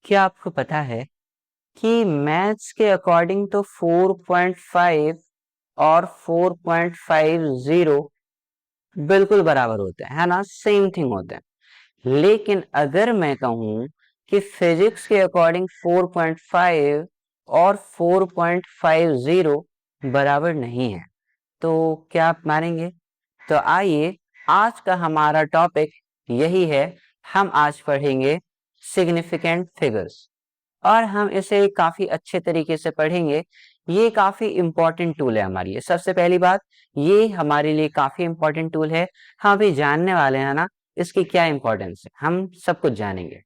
क्या आपको पता है कि मैथ्स के अकॉर्डिंग तो 4.5 और 4.50 बिल्कुल बराबर होते हैं, है ना, सेम थिंग होते हैं। लेकिन अगर मैं कहूं कि फिजिक्स के अकॉर्डिंग 4.5 और 4.50 बराबर नहीं है, तो क्या आप मानेंगे? तो आइए, आज का हमारा टॉपिक यही है। हम आज पढ़ेंगे सिग्निफिकेंट फिगर्स, और हम इसे काफी अच्छे तरीके से पढ़ेंगे। ये काफी इंपॉर्टेंट टूल है हमारे लिए। सबसे पहली बात, ये हमारे लिए काफी इंपॉर्टेंट टूल है। हम अभी जानने वाले हैं ना इसकी क्या इंपॉर्टेंस है, हम सब कुछ जानेंगे।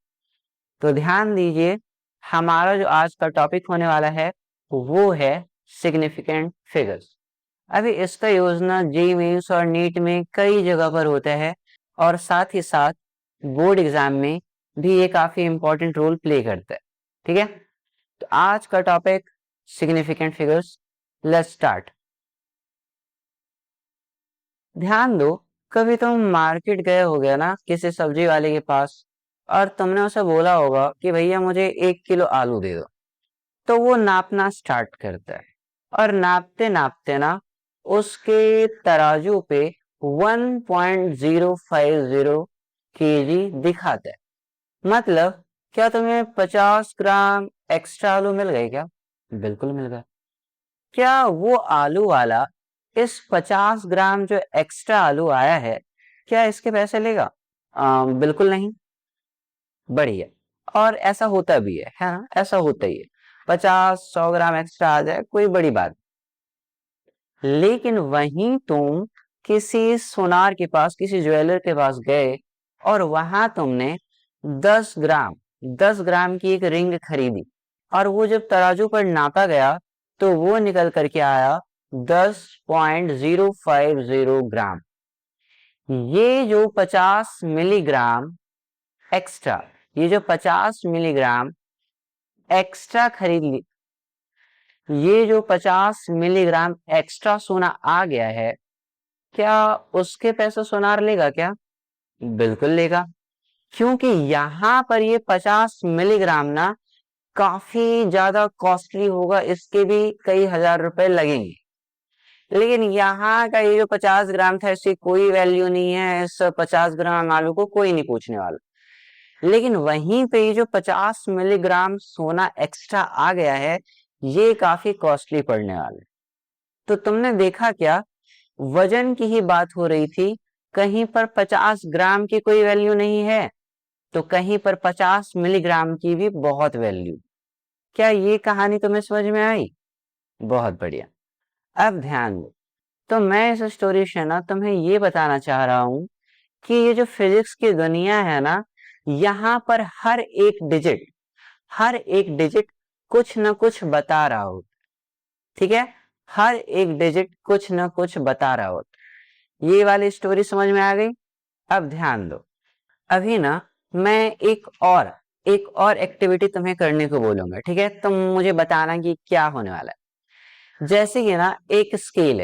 तो ध्यान दीजिए, हमारा जो आज का टॉपिक होने वाला है वो है सिग्निफिकेंट फिगर्स। अभी इसका यूज ना जेईई मेंस और नीट में कई जगह पर होता है, और साथ ही साथ बोर्ड एग्जाम में भी ये काफी इंपॉर्टेंट रोल प्ले करता है। ठीक है, तो आज का topic significant figures. Let's start. ध्यान दो, कभी तुम मार्केट गए हो गया ना किसी सब्जी वाले के पास, और तुमने उसे बोला होगा कि भैया मुझे 1 किलो आलू दे दो। तो वो नापना स्टार्ट करता है, और नापते नापते ना उसके तराजू पे 1.050 केजी दिखाता है। मतलब क्या तुम्हें 50 ग्राम एक्स्ट्रा आलू मिल गए क्या? बिल्कुल मिल गए। क्या वो आलू वाला इस 50 ग्राम जो एक्स्ट्रा आलू आया है, क्या इसके पैसे लेगा? बिल्कुल नहीं। बढ़िया। और ऐसा होता भी है ना, ऐसा होता ही है। 50-100 ग्राम एक्स्ट्रा आ जाए कोई बड़ी बात। लेकिन वहीं तुम किसी सुनार के पास, किसी ज्वेलर के पास गए, और वहां तुमने 10 ग्राम की एक रिंग खरीदी, और वो जब तराजू पर नापा गया तो वो निकल करके आया 10.050 ग्राम। ये जो 50 मिलीग्राम एक्स्ट्रा, ये जो 50 मिलीग्राम एक्स्ट्रा खरीद ली, ये जो 50 मिलीग्राम एक्स्ट्रा सोना आ गया है, क्या उसके पैसे सोनार लेगा क्या? बिल्कुल लेगा। क्योंकि यहाँ पर ये 50 मिलीग्राम ना काफी ज्यादा कॉस्टली होगा, इसके भी कई हजार रुपए लगेंगे। लेकिन यहाँ का ये जो 50 ग्राम था, इसकी कोई वैल्यू नहीं है। इस 50 ग्राम आलू को कोई नहीं पूछने वाला। लेकिन वहीं पे ये जो 50 मिलीग्राम सोना एक्स्ट्रा आ गया है, ये काफी कॉस्टली पड़ने वाला है। तो तुमने देखा क्या, वजन की ही बात हो रही थी, कहीं पर 50 ग्राम की कोई वैल्यू नहीं है, तो कहीं पर 50 मिलीग्राम की भी बहुत वैल्यू। क्या ये कहानी तुम्हें समझ में आई? बहुत बढ़िया। अब ध्यान दो, तो मैं इस स्टोरी से ना तुम्हें ये बताना चाह रहा हूं कि ये जो फिजिक्स की दुनिया है ना, यहाँ पर हर एक डिजिट कुछ ना कुछ बता रहा हो। ठीक है, हर एक डिजिट कुछ ना कुछ बता रहा हो। ये वाली स्टोरी समझ में आ गई? अब ध्यान दो, अभी ना मैं एक और एक्टिविटी तुम्हें करने को बोलूंगा। ठीक है, तुम मुझे बताना कि क्या होने वाला है। जैसे कि ना एक स्केल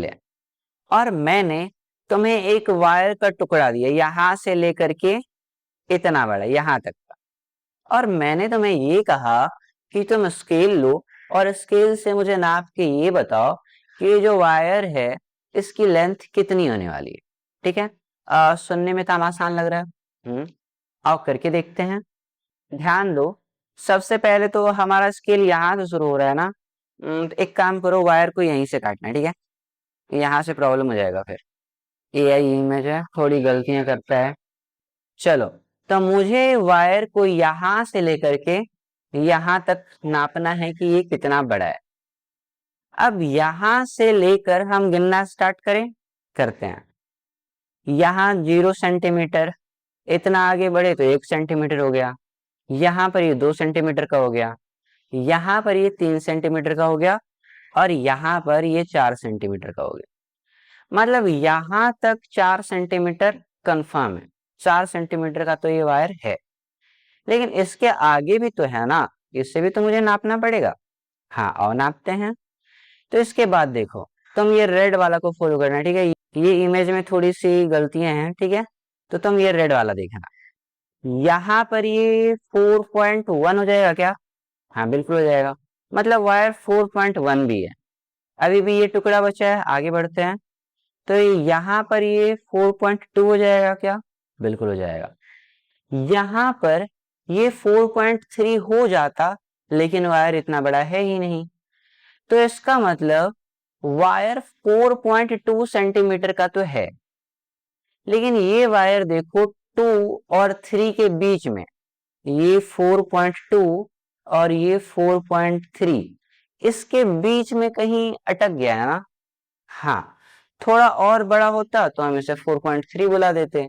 है, और मैंने तुम्हें एक वायर का टुकड़ा दिया, यहां से लेकर के इतना बड़ा, यहां तक का। और मैंने तुम्हें ये कहा कि तुम स्केल लो, और स्केल से मुझे नाप के ये बताओ कि ये जो वायर है इसकी लेंथ कितनी होने वाली है। ठीक है, सुनने में तो आसान लग रहा है। आओ करके देखते हैं। ध्यान दो, सबसे पहले तो हमारा स्केल यहाँ से शुरू हो रहा है ना। तो एक काम करो, वायर को यहीं से काटना है। ठीक है, यहाँ से प्रॉब्लम हो जाएगा फिर। एआई इमेज है, थोड़ी गलतियां करता है। चलो, तो मुझे वायर को यहां से लेकर के यहां तक नापना है कि ये कितना बड़ा है। अब यहां से लेकर हम गिनना स्टार्ट करते हैं। यहाँ 0 सेंटीमीटर, इतना आगे बढ़े तो 1 सेंटीमीटर हो गया। यहाँ पर ये 2 सेंटीमीटर का हो गया, यहाँ पर ये 3 सेंटीमीटर का हो गया, और यहाँ पर ये 4 सेंटीमीटर का हो गया। मतलब यहाँ तक 4 सेंटीमीटर कंफर्म है। 4 सेंटीमीटर का तो ये वायर है। लेकिन इसके आगे भी तो है ना, इससे भी तो मुझे नापना पड़ेगा। हाँ, और नापते हैं। तो इसके बाद देखो, तुम ये रेड वाला को फॉलो करना। ठीक है, ये इमेज में थोड़ी सी गलतियां हैं। ठीक है, तो तुम ये रेड वाला देखना। यहाँ पर ये 4.1 हो जाएगा क्या? हाँ बिल्कुल हो जाएगा, मतलब वायर 4.1 भी है। अभी भी ये टुकड़ा बचा है, आगे बढ़ते हैं। तो यहाँ पर ये 4.2 हो जाएगा क्या? बिल्कुल हो जाएगा। यहाँ पर ये 4.3 हो जाता, लेकिन वायर इतना बड़ा है ही नहीं, तो इसका मतलब वायर 4.2 सेंटीमीटर का तो है, लेकिन ये वायर देखो 2 और 3 के बीच में, ये 4.2 और ये 4.3, इसके बीच में कहीं अटक गया है ना। हाँ, थोड़ा और बड़ा होता तो हम इसे 4.3 बुला देते,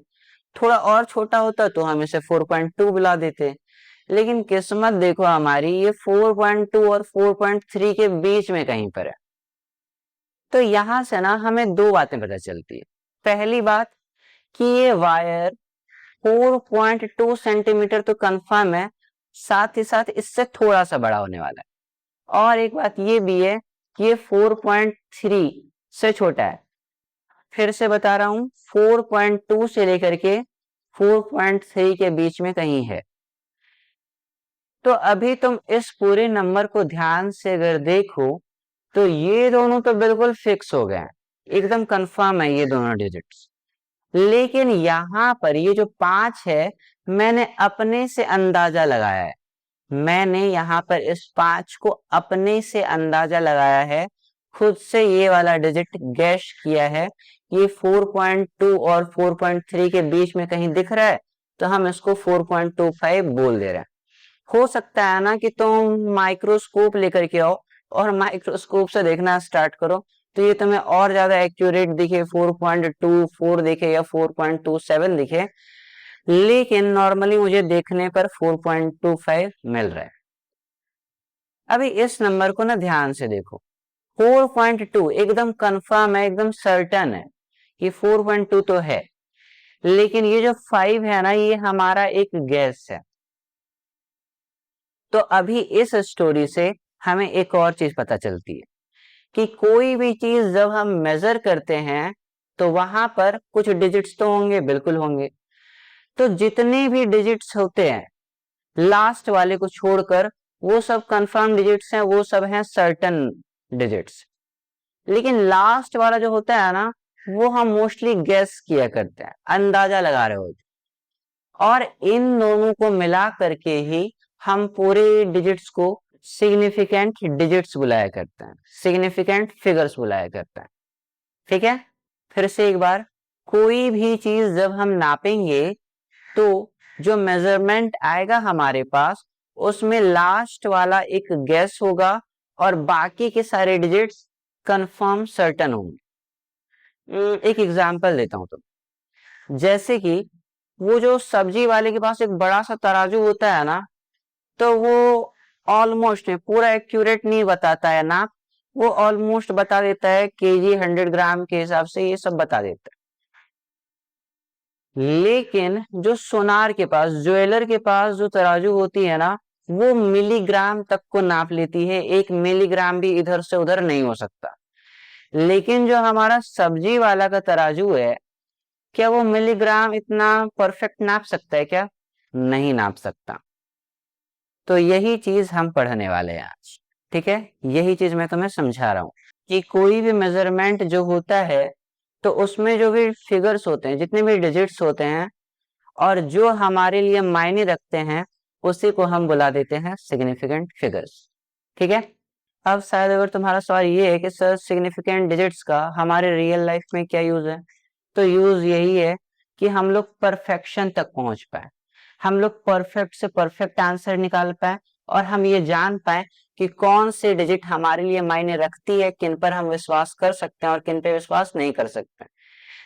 थोड़ा और छोटा होता तो हम इसे 4.2 बुला देते, लेकिन किस्मत देखो हमारी ये 4.2 और 4.3 के बीच में कहीं पर है। तो यहां से ना हमें दो बातें पता चलती है। पहली बात कि ये वायर 4.2 सेंटीमीटर तो कंफर्म है, साथ ही साथ इससे थोड़ा सा बड़ा होने वाला है। और एक बात ये भी है कि ये 4.3 से छोटा है। फिर से बता रहा हूं, 4.2 से लेकर के 4.3 के बीच में कहीं है। तो अभी तुम इस पूरे नंबर को ध्यान से अगर देखो तो ये दोनों तो बिल्कुल फिक्स हो गए हैं, एकदम कंफर्म है ये दोनों डिजिट्स। लेकिन यहाँ पर ये जो 5 है, मैंने अपने से अंदाजा लगाया है। मैंने यहाँ पर इस 5 को अपने से अंदाजा लगाया है, खुद से ये वाला डिजिट गैस किया है। ये 4.2 और 4.3 के बीच में कहीं दिख रहा है, तो हम इसको 4.25 बोल दे रहे हैं। हो सकता है ना कि तुम माइक्रोस्कोप लेकर के आओ और माइक्रोस्कोप से देखना स्टार्ट करो, तो ये तुम्हें और ज्यादा एक्यूरेट दिखे, 4.24 दिखे या 4.27 दिखे, लेकिन नॉर्मली मुझे देखने पर 4.25 मिल रहा है। अभी इस नंबर को ना ध्यान से देखो, 4.2 एकदम कंफर्म है, एकदम सर्टन है कि 4.2 तो है, लेकिन ये जो 5 है ना, ये हमारा एक गैस है। तो अभी इस स्टोरी से हमें एक और चीज पता चलती है कि कोई भी चीज जब हम मेजर करते हैं तो वहां पर कुछ डिजिट्स तो होंगे, बिल्कुल होंगे। तो जितने भी डिजिट्स होते हैं लास्ट वाले को छोड़कर, वो सब कंफर्म डिजिट्स हैं, वो सब हैं सर्टन डिजिट्स। लेकिन लास्ट वाला जो होता है ना, वो हम मोस्टली गेस किया करते हैं, अंदाजा लगा रहे होते हैं। और इन दोनों को मिला करके ही हम पूरे डिजिट्स को सिग्निफिकेंट डिजिट्स बुलाया करते हैं, सिग्निफिकेंट फिगर्स बुलाया करते हैं। ठीक है, फिर से एक बार, कोई भी चीज जब हम नापेंगे तो जो मेजरमेंट आएगा हमारे पास, उसमें लास्ट वाला एक गेस होगा और बाकी के सारे डिजिट्स कंफर्म सर्टन होंगे। एक एग्जांपल देता हूं, तो जैसे कि वो जो सब्जी वाले के पास एक बड़ा सा तराजू होता है ना, तो वो ऑलमोस्ट पूरा एक्यूरेट नहीं बताता है ना, वो ऑलमोस्ट बता देता है केजी 100 ग्राम के हिसाब से, ये सब बता देता है। लेकिन जो सोनार के पास, ज्वेलर के पास जो तराजू होती है ना, वो मिलीग्राम तक को नाप लेती है, 1 मिलीग्राम भी इधर से उधर नहीं हो सकता। लेकिन जो हमारा सब्जी वाला का तराजू है, क्या वो मिलीग्राम इतना परफेक्ट नाप सकता है क्या? नहीं नाप सकता। तो यही चीज हम पढ़ने वाले हैं आज। ठीक है, यही चीज मैं तुम्हें समझा रहा हूँ कि कोई भी मेजरमेंट जो होता है, तो उसमें जो भी फिगर्स होते हैं, जितने भी डिजिट्स होते हैं, और जो हमारे लिए मायने रखते हैं, उसी को हम बुला देते हैं सिग्निफिकेंट फिगर्स। ठीक है, अब शायद अगर तुम्हारा सवाल ये है कि सर सिग्निफिकेंट डिजिट्स का हमारे रियल लाइफ में क्या यूज है, तो यूज यही है कि हम लोग परफेक्शन तक पहुंच पाए, हम लोग परफेक्ट से परफेक्ट आंसर निकाल पाए, और हम ये जान पाए कि कौन से डिजिट हमारे लिए मायने रखती है, किन पर हम विश्वास कर सकते हैं और किन पे विश्वास नहीं कर सकते।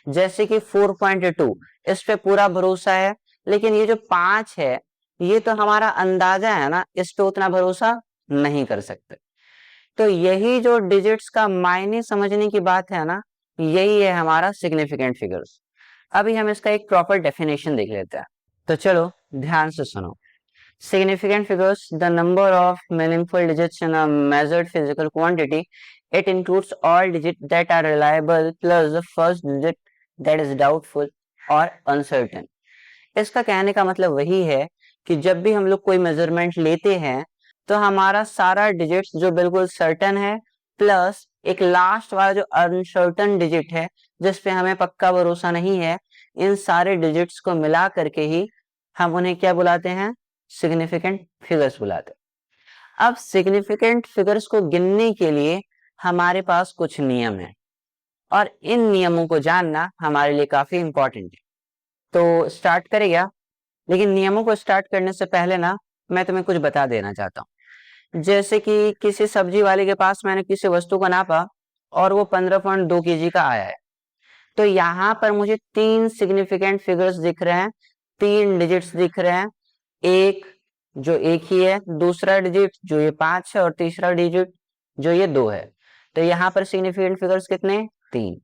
जैसे कि 4.2, इस पे पूरा भरोसा है, लेकिन ये जो 5 है, ये तो हमारा अंदाजा है ना, इस पे उतना भरोसा नहीं कर सकते। तो यही जो डिजिट्स का मायने समझने की बात है ना, यही है हमारा सिग्निफिकेंट फिगर्स। अभी हम इसका एक प्रॉपर डेफिनेशन देख लेते हैं, तो चलो ध्यान से सुनो। Significant figures, the number of meaningful digits in a measured physical quantity. It includes all digits that are reliable plus the first digit that is doubtful or uncertain. इसका कहने का मतलब वही है कि जब भी हम लोग कोई मेजरमेंट लेते हैं तो हमारा सारा डिजिट्स जो बिल्कुल सर्टेन है प्लस एक लास्ट वाला जो अनसर्टेन डिजिट है जिस पे हमें पक्का भरोसा नहीं है, इन सारे डिजिट्स को मिला करके ही हम उन्हें क्या बुलाते हैं, सिग्निफिकेंट फिगर्स बुलाते हैं। अब सिग्निफिकेंट फिगर्स को गिनने के लिए हमारे पास कुछ नियम है और इन नियमों को जानना हमारे लिए काफी इंपॉर्टेंट है। तो स्टार्ट करेगा, लेकिन नियमों को स्टार्ट करने से पहले ना मैं तुम्हें कुछ बता देना चाहता हूँ। जैसे कि किसी सब्जी वाले के पास मैंने किसी वस्तु को नापा और वो 15.2 केजी का आया है, तो यहाँ पर मुझे 3 सिग्निफिकेंट फिगर्स दिख रहे हैं, 3 डिजिट्स दिख रहे हैं। एक जो एक ही है, दूसरा डिजिट जो ये 5 है और तीसरा डिजिट जो ये 2 है। तो यहाँ पर सिग्निफिकेंट फिगर्स कितने, 3।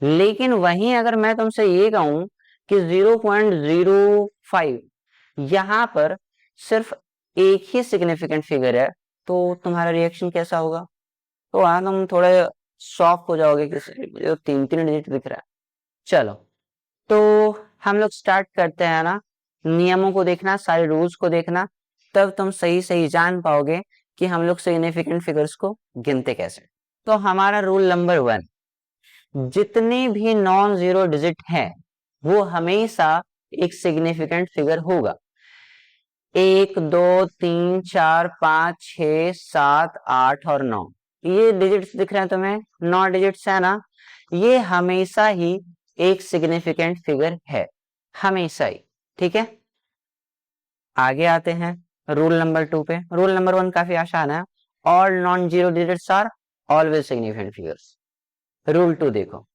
लेकिन वहीं अगर मैं तुमसे ये कहूं कि 0.05 यहाँ पर सिर्फ एक ही सिग्निफिकेंट फिगर है, तो तुम्हारा रिएक्शन कैसा होगा? तो वहां तुम थोड़े शॉक हो जाओगे कि मुझे 3 डिजिट दिख रहा है। चलो तो हम लोग स्टार्ट करते हैं ना, नियमों को देखना, सारे रूल्स को देखना, तब तुम सही सही जान पाओगे कि हम लोग सिग्निफिकेंट फिगर्स को गिनते कैसे। तो हमारा रूल नंबर 1, जितने भी नॉन जीरो डिजिट हैं वो हमेशा एक सिग्निफिकेंट फिगर होगा। 1 2 3 4 5 6 7 8 और 9 ये डिजिट्स दिख रहे हैं तुम्हें, 9 डिजिट्स है ना, ये हमेशा ही एक सिग्निफिकेंट फिगर है, हमेशा ही। ठीक है, आगे आते हैं रूल नंबर 2 पे। रूल नंबर 1 काफी आसान है, all non zero digits are always significant figures. Rule 2 देखो,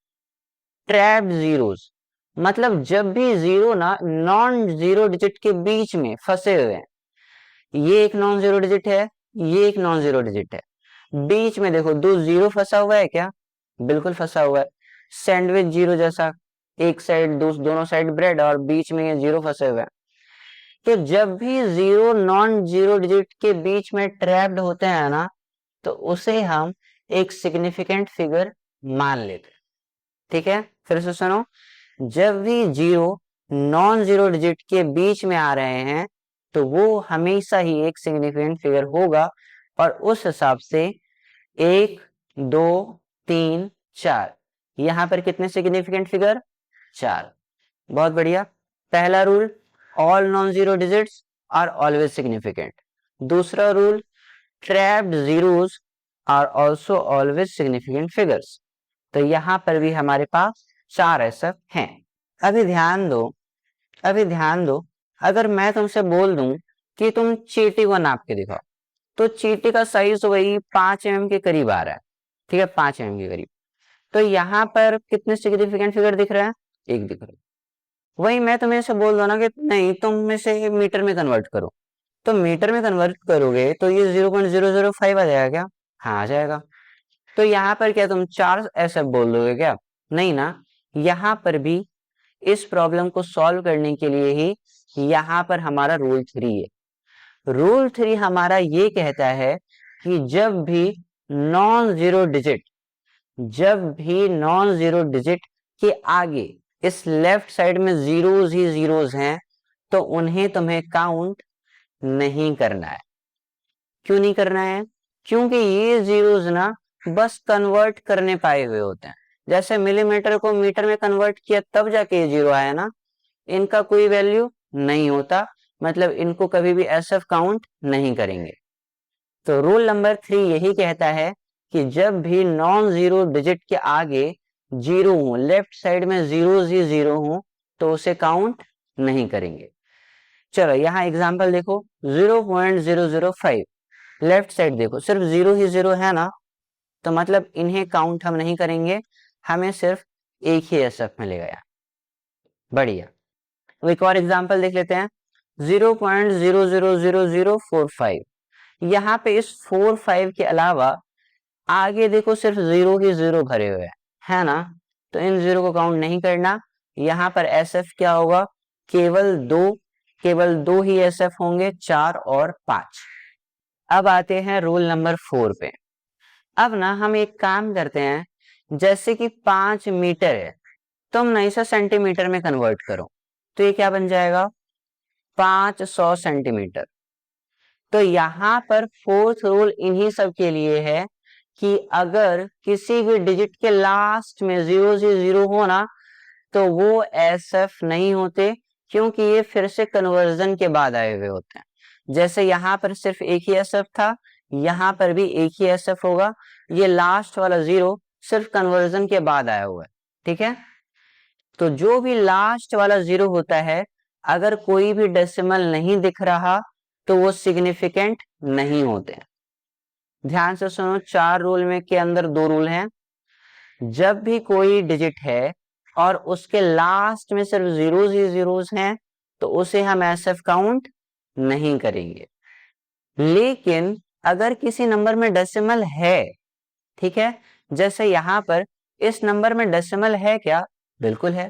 ट्रैप्ड जीरोस, मतलब जब भी जीरो ना नॉन जीरो डिजिट के बीच में फंसे हुए हैं, ये एक नॉन जीरो डिजिट है, ये एक नॉन जीरो डिजिट है, बीच में देखो 2 जीरो फंसा हुआ है क्या? बिल्कुल फंसा हुआ है, सैंडविच जीरो जैसा, एक साइड दोनों साइड ब्रेड और बीच में ये जीरो फंसे हुए हैं। तो जब भी जीरो नॉन जीरो डिजिट के बीच में ट्रैप्ड होते हैं ना, तो उसे हम एक सिग्निफिकेंट फिगर मान लेते हैं। ठीक है, फिर से सुनो, जब भी जीरो नॉन जीरो डिजिट के बीच में आ रहे हैं तो वो हमेशा ही एक सिग्निफिकेंट फिगर होगा, और उस हिसाब से 1 2 3 4 यहां पर कितने सिग्निफिकेंट फिगर, 4। बहुत बढ़िया। पहला rule, all non zero digits are always significant. दूसरा rule, trapped zeros are also always significant figures. तो यहां पर भी हमारे पास 4 ऐसे हैं। अभी ध्यान दो, अभी ध्यान दो, अगर मैं तुमसे बोल दूं कि तुम चींटी को नाप के दिखाओ, तो चींटी का साइज वही 5 mm के करीब आ रहा है। ठीक है, 5 mm के करीब। तो यहाँ पर कितने सिग्निफिकेंट फिगर दिख रहे हैं, एक दिख रहा है। वही मैं तुम्हें से बोल दो ना कि नहीं तुम इसे मीटर में कन्वर्ट करो, तो मीटर में कन्वर्ट करोगे तो ये 0.005 आ जाएगा क्या? हाँ आ जाएगा। तो यहाँ पर क्या तुम 4 ऐसे बोल दोगे क्या? नहीं ना, यहाँ पर भी इस प्रॉब्लम को सॉल्व करने के लिए ही यहाँ पर हमारा रूल 3 है। रूल 3 हमारा ये कहता है कि जब भी नॉन जीरो डिजिट के आगे इस लेफ्ट साइड में जीरोस ही जीरोस हैं, तो उन्हें तुम्हें काउंट नहीं करना है। क्यों नहीं करना है? क्योंकि ये जीरोस ना बस कन्वर्ट करने पाए हुए होते हैं। जैसे मिलीमीटर को मीटर में कन्वर्ट किया तब जाके ये जीरो आया ना, इनका कोई वैल्यू नहीं होता, मतलब इनको कभी भी एसएफ काउंट नहीं करेंगे। तो रूल नंबर 3 यही कहता है कि जब भी नॉन जीरो डिजिट के आगे जीरो हो, लेफ्ट साइड में जीरोस ही जीरो हो, तो उसे काउंट नहीं करेंगे। चलो यहाँ एग्जांपल देखो, 0.005 लेफ्ट साइड देखो, सिर्फ जीरो ही जीरो है ना, तो मतलब इन्हें काउंट हम नहीं करेंगे, हमें सिर्फ एक ही एसएफ मिलेगा यहाँ। बढ़िया। तो एक और एग्जांपल देख लेते हैं, 0.000045। यहाँ पे इस 45 के अलावा आगे देखो सिर्फ जीरो ही जीरो भरे हुए है ना, तो इन जीरो को काउंट नहीं करना। यहाँ पर एसएफ क्या होगा, केवल दो ही एसएफ होंगे, 4 और 5। अब आते हैं रूल नंबर 4 पे। अब ना हम एक काम करते हैं, जैसे कि 5 मीटर है, तुम ना इसे सेंटीमीटर में कन्वर्ट करो। तो ये क्या बन जाएगा 500 सेंटीमीटर। तो यहाँ पर फोर्थ रूल इन्हीं सब के लिए है कि अगर किसी भी डिजिट के लास्ट में 0 से 0 हो ना तो वो एसएफ नहीं होते, क्योंकि ये फिर से कन्वर्जन के बाद आए हुए होते हैं। जैसे यहाँ पर सिर्फ एक ही एसएफ था, यहाँ पर भी एक ही एसएफ होगा। ये लास्ट वाला 0 सिर्फ कन्वर्जन के बाद आया हुआ है, ठीक है। तो जो भी लास्ट वाला 0 होता है, अगर कोई भी डेसिमल नहीं दिख रहा तो वो सिग्निफिकेंट नहीं होते। ध्यान से सुनो, 4 रूल में के अंदर 2 रूल हैं। जब भी कोई डिजिट है और उसके लास्ट में सिर्फ जीरोस ही जीरोस हैं तो उसे हम एसएफ काउंट नहीं करेंगे। लेकिन अगर किसी नंबर में डेसिमल है, ठीक है, जैसे यहां पर इस नंबर में डेसिमल है क्या? बिल्कुल है।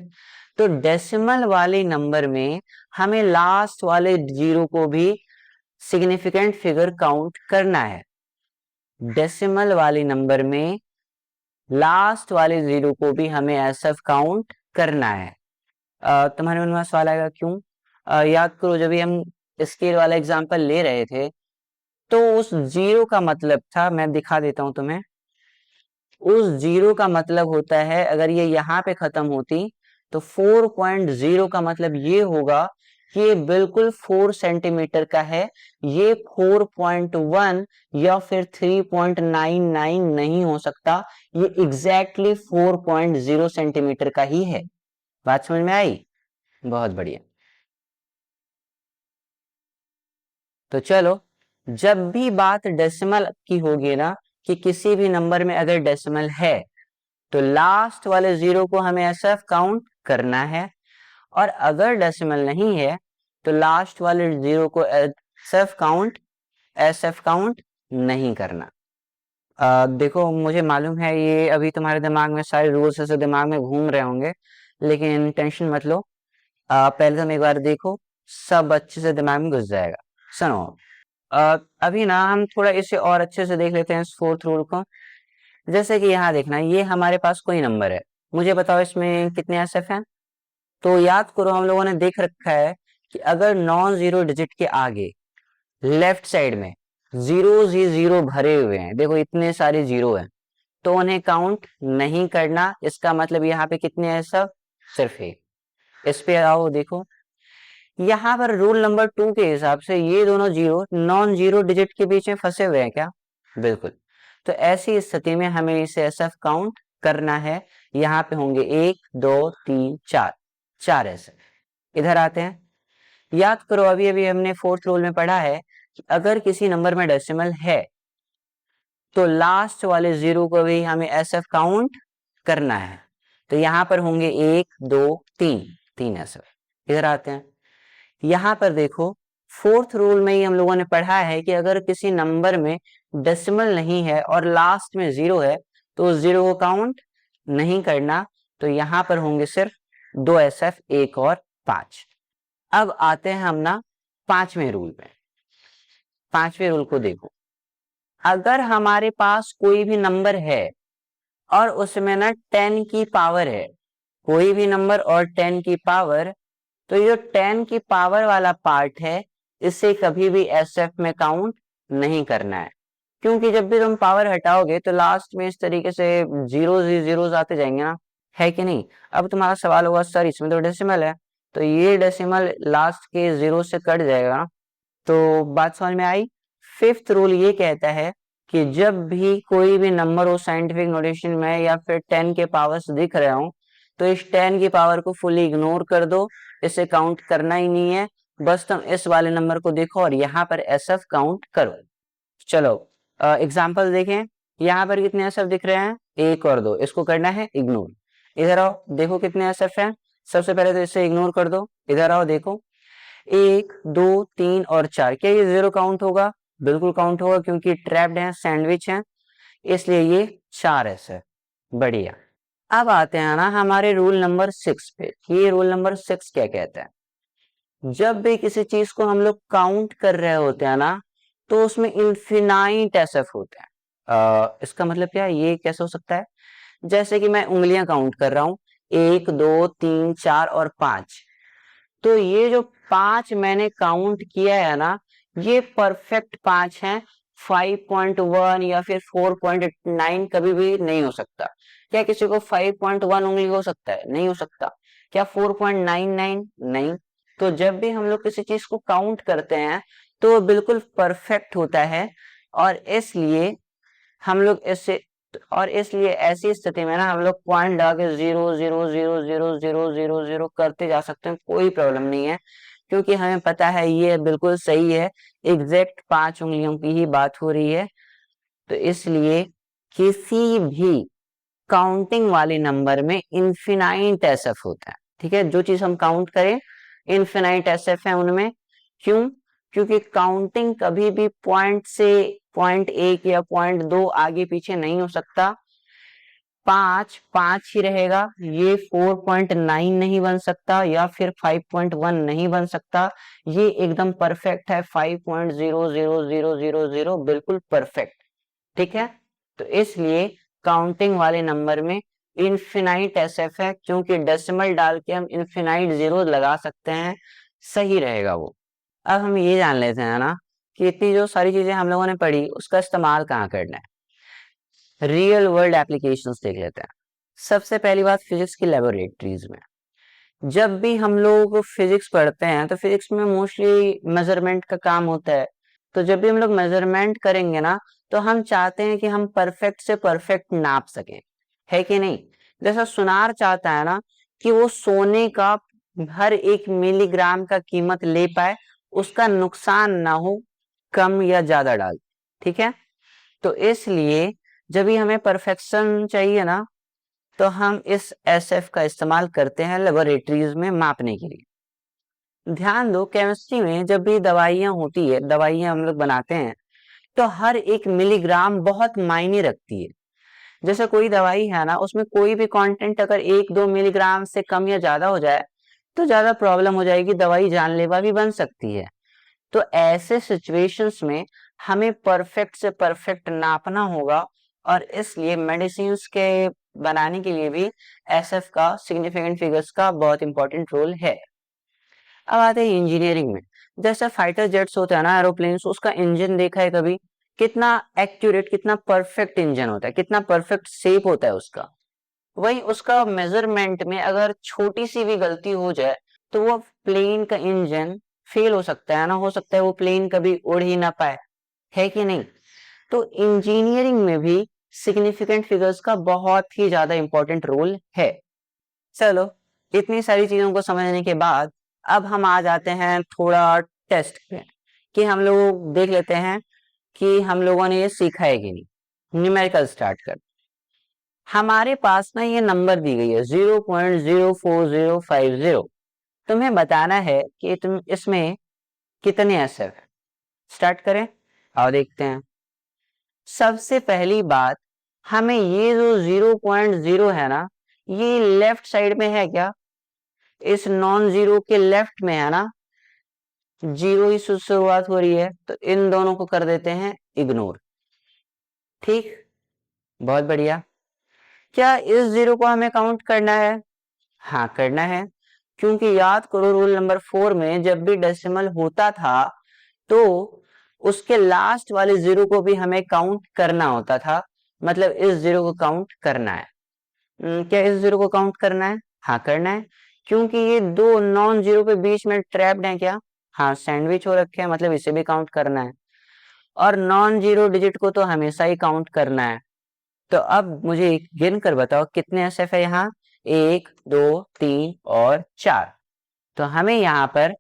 तो डेसिमल वाले नंबर में हमें लास्ट वाले 0 को भी सिग्निफिकेंट फिगर काउंट करना है। डेसिमल वाले नंबर में लास्ट वाले 0 को भी हमें एसएफ काउंट करना है। तुम्हारे मन में सवाल आएगा क्यों? याद करो, जब भी हम स्केल वाला एग्जांपल ले रहे थे तो उस 0 का मतलब था, मैं दिखा देता हूं तुम्हें। उस 0 का मतलब होता है, अगर ये यहाँ पे खत्म होती तो 4.0 का मतलब ये होगा कि ये बिल्कुल 4 सेंटीमीटर का है। ये 4.1 या फिर 3.99 नहीं हो सकता, ये एग्जैक्टली 4.0 सेंटीमीटर का ही है। बात समझ में आई? बहुत बढ़िया। तो चलो, जब भी बात डेसिमल की होगी ना, कि किसी भी नंबर में अगर डेसिमल है तो लास्ट वाले 0 को हमें एसएफ काउंट करना है, और अगर डेसिमल नहीं है तो लास्ट वाले 0 को एसएफ काउंट नहीं करना। देखो, मुझे मालूम है ये अभी तुम्हारे दिमाग में सारे रूल्स ऐसे दिमाग में घूम रहे होंगे, लेकिन टेंशन मत लो। पहले तुम एक बार देखो, सब अच्छे से दिमाग में घुस जाएगा। सुनो, अभी ना हम थोड़ा इसे और अच्छे से देख लेते हैं इस फोर्थ रूल को। जैसे कि यहाँ देखना, ये हमारे पास कोई नंबर है, मुझे बताओ इसमें कितने एसएफ हैं। तो याद करो, हम लोगों ने देख रखा है कि अगर नॉन जीरो डिजिट के आगे लेफ्ट साइड में जीरो ही जीरो भरे हुए हैं, देखो इतने सारे जीरो हैं, तो उन्हें काउंट नहीं करना। इसका मतलब यहाँ पे कितने हैं सब? सिर्फ एक। इस पे आओ, देखो यहाँ पर रूल नंबर 2 के हिसाब से ये दोनों जीरो नॉन जीरो डिजिट के बीच में फंसे हुए हैं क्या? बिल्कुल। तो ऐसी स्थिति में हमें इसे एसएफ काउंट करना है। यहाँ पे होंगे 1 2 3 4, 4 एसएफ। इधर आते हैं, याद करो अभी अभी हमने फोर्थ रूल में पढ़ा है कि अगर किसी नंबर में डेसिमल है तो लास्ट वाले 0 को भी हमें एसएफ काउंट करना है। तो यहाँ पर होंगे 1 2 3, 3 एसएफ। इधर आते हैं, यहाँ पर देखो फोर्थ रूल में ही हम लोगों ने पढ़ा है कि अगर किसी नंबर में डेसिमल नहीं है और लास्ट में 0 है तो उस 0 को काउंट नहीं करना। तो यहाँ पर होंगे सिर्फ 2 एसएफ, 1 और 5। अब आते हैं हम ना 5वें रूल पे। 5वें रूल को देखो, अगर हमारे पास कोई भी नंबर है और उसमें ना 10 की पावर है, कोई भी नंबर और 10 की पावर, तो ये 10 की पावर वाला पार्ट है, इसे कभी भी एसएफ में काउंट नहीं करना है। क्योंकि जब भी तुम पावर हटाओगे तो लास्ट में इस तरीके से जीरोस ही जीरोस आते जाएंगे ना, है कि नहीं? अब तुम्हारा सवाल होगा सर इसमें तो डेसिमल है, तो ये डेसिमल लास्ट के 0 से कट जाएगा ना। तो बात समझ में आई? फिफ्थ रूल ये कहता है कि जब भी कोई भी नंबर हो साइंटिफिक नोटेशन में या फिर 10 के पावर्स दिख रहे हो तो इस 10 की पावर को फुली इग्नोर कर दो, इसे काउंट करना ही नहीं है। बस तुम इस वाले नंबर को देखो और यहाँ पर एसएफ काउंट करो। चलो एग्जांपल देखें, यहाँ पर कितने एसएफ दिख रहे हैं? 1 और 2, इसको करना है इग्नोर। इधर आओ, देखो कितने एसएफ हैं। सबसे पहले तो इसे इग्नोर कर दो। इधर आओ, देखो 1 2 3 और 4, क्या ये 0 काउंट होगा? बिल्कुल काउंट होगा, क्योंकि ट्रैप्ड है, सैंडविच है, इसलिए ये 4 एसएफ। बढ़िया। अब आते हैं ना हमारे रूल नंबर 6 पे। ये रूल नंबर 6 क्या कहता है? जब भी किसी चीज को हम लोग काउंट कर रहे होते हैं ना तो उसमें इनफिनाइट एसएफ होते हैं। इसका मतलब क्या है? ये कैसे हो सकता है? जैसे कि मैं उंगलियां काउंट कर रहा हूं, 1 2 3 4 और 5, तो ये जो 5 मैंने काउंट किया है ना, ये परफेक्ट 5 है। 5.1 या फिर 4.9 कभी भी नहीं हो सकता। क्या किसी को 5.1 उंगली हो सकता है? नहीं हो सकता। क्या 4.99? नहीं। तो जब भी हम लोग किसी चीज को काउंट करते हैं तो वो बिल्कुल परफेक्ट होता है। और इसलिए हम लोग इसलिए ऐसी स्थिति में ना हम लोग पॉइंट लगा के 0.0000000 करते जा सकते हैं, कोई प्रॉब्लम नहीं है, क्योंकि हमें पता है ये बिल्कुल सही है। एग्जैक्ट 5 उंगलियों की ही बात हो रही है। तो इसलिए किसी भी काउंटिंग वाले नंबर में इनफिनाइट एसएफ होता है। ठीक है, जो चीज हम काउंट करें इनफिनाइट एसएफ है उनमें। क्यों? क्योंकि काउंटिंग कभी भी पॉइंट से पॉइंट 1 या पॉइंट 2 आगे पीछे नहीं हो सकता। 5 5 ही रहेगा। ये 4.9 नहीं बन सकता या फिर 5.1 नहीं बन सकता। ये एकदम परफेक्ट है, 5.00000 बिल्कुल परफेक्ट। ठीक है, तो इसलिए काउंटिंग वाले नंबर में इनफिनाइट एसएफ है, क्योंकि डेसिमल डाल के हम इनफिनाइट जीरो लगा सकते हैं, सही रहेगा वो। अब हम ये जान लेते हैं ना कि इतनी जो सारी चीजें हम लोगों ने पढ़ी उसका इस्तेमाल कहाँ करना है। रियल वर्ल्ड एप्लीकेशंस देख लेते हैं। सबसे पहली बात, फिजिक्स की लेबोरेटरीज में जब भी हम लोग फिजिक्स पढ़ते हैं तो फिजिक्स में मोस्टली मेजरमेंट का काम होता है। तो जब भी हम लोग मेजरमेंट करेंगे ना, तो हम चाहते हैं कि हम परफेक्ट से परफेक्ट नाप सकें, है कि नहीं? जैसा सुनार चाहता है ना कि वो सोने का हर एक मिलीग्राम का कीमत ले पाए, उसका नुकसान ना हो कम या ज्यादा डाल। ठीक है, तो इसलिए जब भी हमें परफेक्शन चाहिए ना, तो हम इस एसएफ का इस्तेमाल करते हैं लेबोरेटरीज में मापने के लिए। ध्यान दो, केमिस्ट्री में जब भी दवाइयां होती है, दवाइयां हम लोग बनाते हैं, तो हर एक मिलीग्राम बहुत मायने रखती है। जैसे कोई दवाई है ना, उसमें कोई भी कंटेंट अगर 1-2 मिलीग्राम से कम या ज्यादा हो जाए तो ज्यादा प्रॉब्लम हो जाएगी, दवाई जानलेवा भी बन सकती है। तो ऐसे सिचुएशंस में हमें परफेक्ट से परफेक्ट नापना होगा, और इसलिए मेडिसिन के बनाने के लिए भी एसएफ का, सिग्निफिकेंट फिगर्स का बहुत इंपॉर्टेंट रोल है। अब आते हैं इंजीनियरिंग में। जैसे फाइटर जेट्स होता है ना, एरोप्लेन्स, उसका इंजन देखा है कभी? कितना एक्यूरेट, कितना परफेक्ट इंजन होता है, कितना परफेक्ट शेप होता है उसका। वही उसका मेजरमेंट में अगर छोटी सी भी गलती हो जाए तो वो प्लेन का इंजन फेल हो सकता है ना, हो सकता है वो प्लेन कभी उड़ ही ना पाए, है कि नहीं? तो इंजीनियरिंग में भी सिग्निफिकेंट फिगर्स का बहुत ही ज्यादा इंपॉर्टेंट रोल है। चलो, इतनी सारी चीजों को समझने के बाद अब हम आ जाते हैं थोड़ा टेस्ट पे, कि हम लोग देख लेते हैं कि हम लोगों ने ये सीखा है कि नहीं। न्यूमेरिकल स्टार्ट कर। हमारे पास ना ये नंबर दी गई है 0.04050। तुम्हें बताना है कि तुम इसमें कितने एसएफ। स्टार्ट करें, आओ देखते हैं। सबसे पहली बात, हमें ये जो 0.0 है ना, ये लेफ्ट साइड में है क्या? इस नॉन जीरो के लेफ्ट में है ना, जीरो ही से शुरुआत हो रही है, तो इन दोनों को कर देते हैं इग्नोर। ठीक, बहुत बढ़िया। क्या इस जीरो को हमें काउंट करना है? हाँ, करना है, क्योंकि याद करो रूल नंबर 4 में जब भी डेसिमल होता था तो उसके लास्ट वाले जीरो को भी हमें काउंट करना होता था। मतलब इस जीरो को काउंट करना है। क्या इस जीरो को काउंट करना है? हाँ, करना है, क्योंकि ये दो नॉन जीरो के बीच में ट्रैप्ड है क्या? हाँ, सैंडविच हो रखे हैं, मतलब इसे भी काउंट करना है। और नॉन जीरो डिजिट को तो हमेशा ही काउंट करना है। तो अब मुझे गिन कर बताओ कितने एसएफ है यहाँ? 1, 2, 3 और 4। तो हमें यहाँ पर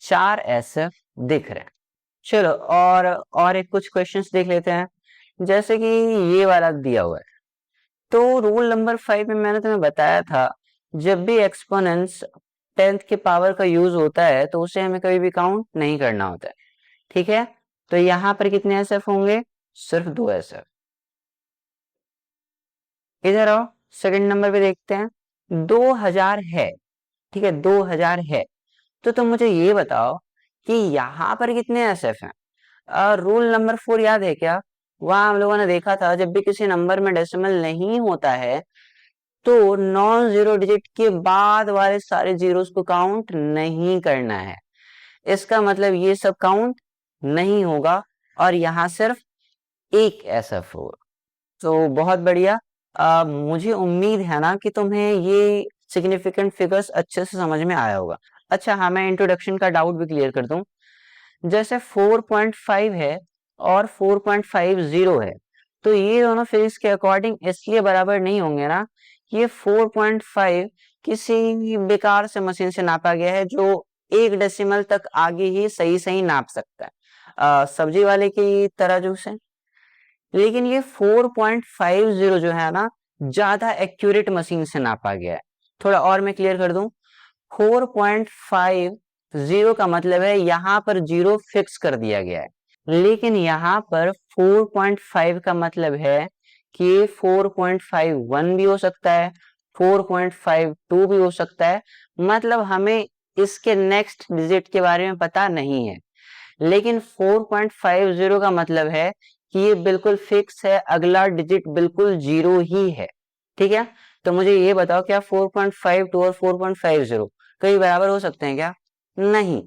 4 एसएफ दिख रहे हैं। चलो, और एक कुछ क्वेश्चंस देख लेते हैं। जैसे कि ये वाला दिया हुआ है, तो रूल नंबर 5 में मैंने तुम्हें बताया था, जब भी एक्सपोनेंट्स 10th के पावर का यूज होता है तो उसे हमें कभी भी काउंट नहीं करना होता है। ठीक है, तो यहाँ पर कितने एसएफ होंगे? सिर्फ 2 एसएफ। इधर आओ, सेकंड नंबर पे देखते हैं। 2000 है, ठीक है, 2000 है। तो तुम मुझे ये बताओ कि यहाँ पर कितने एसएफ हैं? रूल नंबर 4 याद है क्या? वहां हम लोगों ने देखा था जब भी किसी नंबर में डेसिमल नहीं होता है तो नॉन जीरो डिजिट के बाद वाले सारे जीरोस को काउंट नहीं करना है। इसका मतलब ये सब काउंट नहीं होगा और यहाँ सिर्फ एक SF होगा। तो बहुत बढ़िया। मुझे उम्मीद है ना कि तुम्हें ये सिग्निफिकेंट फिगर्स अच्छे से समझ में आया होगा। अच्छा हाँ, मैं इंट्रोडक्शन का डाउट भी क्लियर कर दूं। जैसे 4.5 है और 4.50 है, तो ये दोनों फिजिक्स के अकॉर्डिंग इसलिए बराबर नहीं होंगे ना कि ये 4.5 किसी बेकार से मशीन से नापा गया है जो 1 डेसिमल तक आगे ही सही सही नाप सकता है, सब्जी वाले की तरह जो से। लेकिन ये 4.50 जो है ना, ज्यादा एक्यूरेट मशीन से नापा गया है। थोड़ा और मैं क्लियर कर दूं, 4.50 का मतलब है यहाँ पर जीरो फिक्स कर दिया गया है, लेकिन यहाँ पर 4.5 का मतलब है कि 4.51 भी हो सकता है, 4.52 भी हो सकता है। मतलब हमें इसके नेक्स्ट डिजिट के बारे में पता नहीं है, लेकिन 4.50 का मतलब है कि ये बिल्कुल फिक्स है, अगला डिजिट बिल्कुल जीरो ही है। ठीक है, तो मुझे ये बताओ, क्या 4.52 और 4.50 कहीं बराबर हो सकते हैं क्या? नहीं।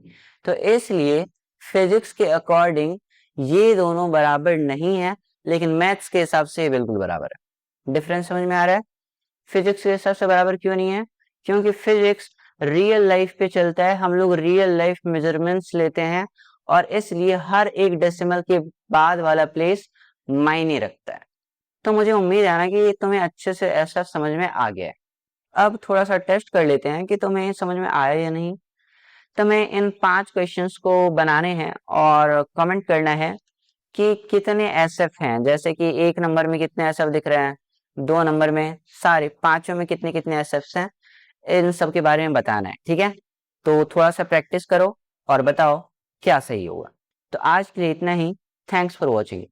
तो इसलिए फिजिक्स के अकॉर्डिंग ये दोनों बराबर नहीं है, लेकिन मैथ्स के हिसाब से ये बिल्कुल बराबर है। डिफरेंस समझ में आ रहा है? फिजिक्स के हिसाब से बराबर क्यों नहीं है? क्योंकि फिजिक्स रियल लाइफ पे चलता है, हम लोग रियल लाइफ मेजरमेंट्स लेते हैं और इसलिए हर एक डेसिमल के बाद वाला प्लेस मायने रखता है। तो मुझे उम्मीद है ना कि ये तुम्हें अच्छे से ऐसा समझ में आ गया है। अब थोड़ा सा टेस्ट कर लेते हैं कि तुम्हें समझ में आया या नहीं। तुम्हें इन 5 क्वेश्चंस को बनाने हैं और कमेंट करना है कि कितने SF हैं। जैसे कि 1 नंबर में कितने SF दिख रहे हैं, 2 नंबर में, सारे पांचों में कितने कितने SF हैं, इन सब के बारे में बताना है। ठीक है, तो थोड़ा सा प्रैक्टिस करो और बताओ क्या सही होगा। तो आज के लिए इतना ही। Thanks for watching.